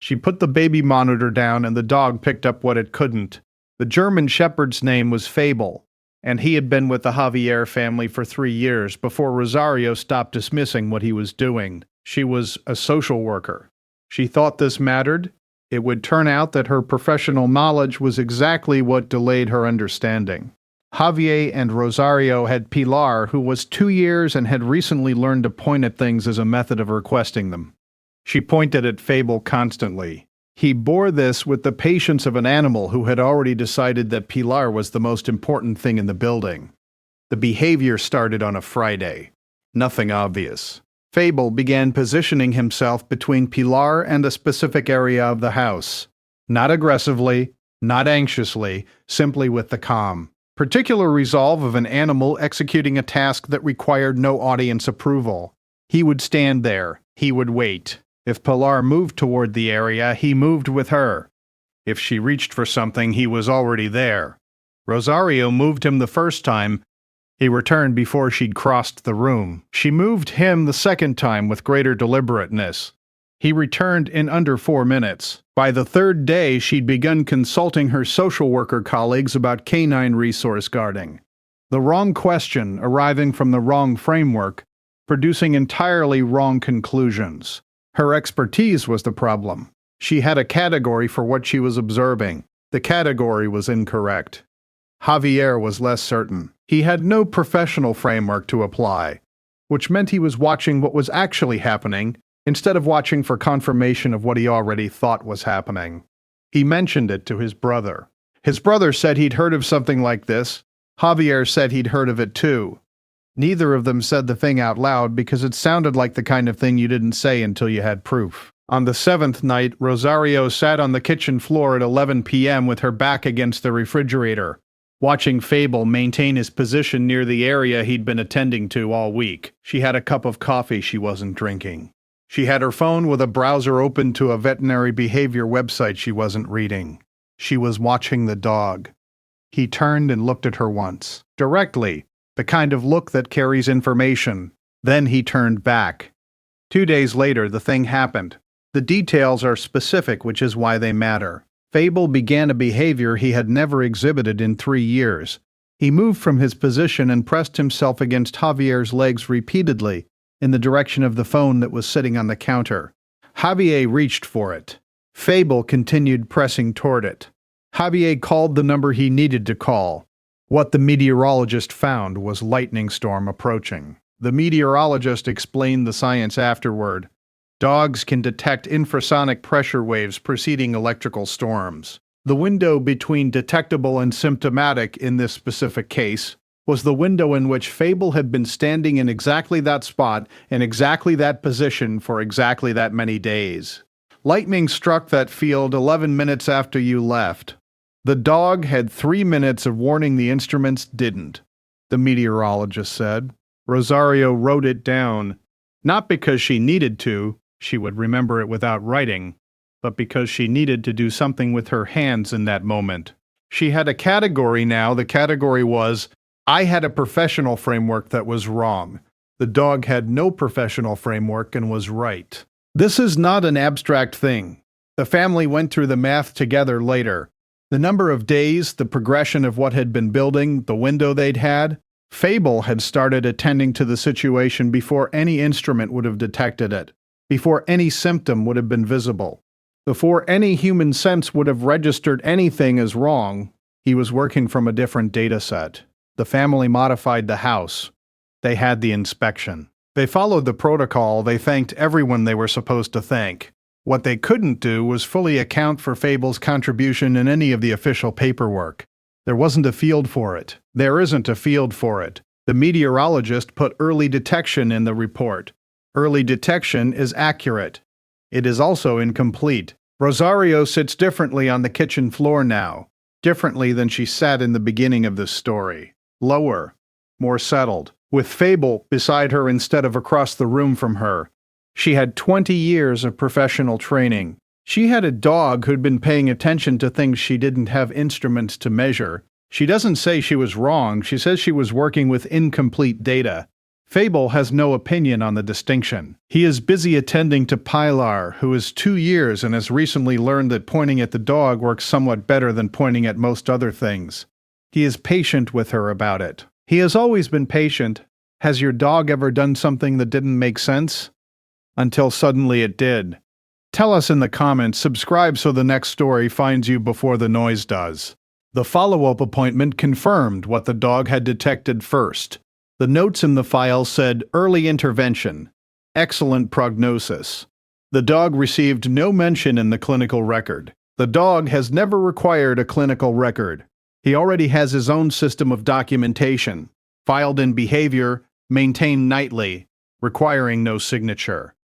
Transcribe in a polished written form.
She put the baby monitor down and the dog picked up what it couldn't. The German shepherd's name was Fable, and he had been with the Javier family for 3 years before Rosario stopped dismissing what he was doing. She was a social worker. She thought this mattered. It would turn out that her professional knowledge was exactly what delayed her understanding. Javier and Rosario had Pilar, who was 2 years and had recently learned to point at things as a method of requesting them. She pointed at Fable constantly. He bore this with the patience of an animal who had already decided that Pilar was the most important thing in the building. The behavior started on a Friday. Nothing obvious. Fable began positioning himself between Pilar and a specific area of the house. Not aggressively, not anxiously, simply with the calm, particular resolve of an animal executing a task that required no audience approval. He would stand there. He would wait. If Pilar moved toward the area, he moved with her. If she reached for something, he was already there. Rosario moved him the first time. He returned before she'd crossed the room. She moved him the second time with greater deliberateness. He returned in under 4 minutes. By the third day, she'd begun consulting her social worker colleagues about canine resource guarding. The wrong question arriving from the wrong framework, producing entirely wrong conclusions. Her expertise was the problem. She had a category for what she was observing. The category was incorrect. Javier was less certain. He had no professional framework to apply, which meant he was watching what was actually happening instead of watching for confirmation of what he already thought was happening. He mentioned it to his brother. His brother said he'd heard of something like this. Javier said he'd heard of it too. Neither of them said the thing out loud because it sounded like the kind of thing you didn't say until you had proof. On the 7th night, Rosario sat on the kitchen floor at 11 p.m. with her back against the refrigerator, watching Fable maintain his position near the area he'd been attending to all week. She had a cup of coffee she wasn't drinking. She had her phone with a browser open to a veterinary behavior website she wasn't reading. She was watching the dog. He turned and looked at her once, directly, the kind of look that carries information. Then he turned back. 2 days later, the thing happened. The details are specific, which is why they matter. Fable began a behavior he had never exhibited in 3 years. He moved from his position and pressed himself against Javier's legs repeatedly in the direction of the phone that was sitting on the counter. Javier reached for it. Fable continued pressing toward it. Javier called the number he needed to call. What the meteorologist found was lightning storm approaching. The meteorologist explained the science afterward. Dogs can detect infrasonic pressure waves preceding electrical storms. The window between detectable and symptomatic in this specific case was the window in which Fable had been standing in exactly that spot in exactly that position for exactly that many days. Lightning struck that field 11 minutes after you left. The dog had 3 minutes of warning, the instruments didn't, the meteorologist said. Rosario wrote it down, not because she needed to, she would remember it without writing, but because she needed to do something with her hands in that moment. She had a category now. The category was, I had a professional framework that was wrong. The dog had no professional framework and was right. This is not an abstract thing. The family went through the math together later. The number of days, the progression of what had been building, the window they'd had. Fable had started attending to the situation before any instrument would have detected it, before any symptom would have been visible, before any human sense would have registered anything as wrong. He was working from a different data set. The family modified the house. They had the inspection. They followed the protocol. They thanked everyone they were supposed to thank. What they couldn't do was fully account for Fable's contribution in any of the official paperwork. There wasn't a field for it. There isn't a field for it. The meteorologist put early detection in the report. Early detection is accurate. It is also incomplete. Rosario sits differently on the kitchen floor now, differently than she sat in the beginning of this story. Lower, more settled, with Fable beside her instead of across the room from her. She had 20 years of professional training. She had a dog who'd been paying attention to things she didn't have instruments to measure. She doesn't say she was wrong. She says she was working with incomplete data. Fable has no opinion on the distinction. He is busy attending to Pilar, who is 2 years and has recently learned that pointing at the dog works somewhat better than pointing at most other things. He is patient with her about it. He has always been patient. Has your dog ever done something that didn't make sense? Until suddenly it did. Tell us in the comments, subscribe so the next story finds you before the noise does. The follow-up appointment confirmed what the dog had detected first. The notes in the file said early intervention, excellent prognosis. The dog received no mention in the clinical record. The dog has never required a clinical record. He already has his own system of documentation, filed in behavior, maintained nightly, requiring no signature.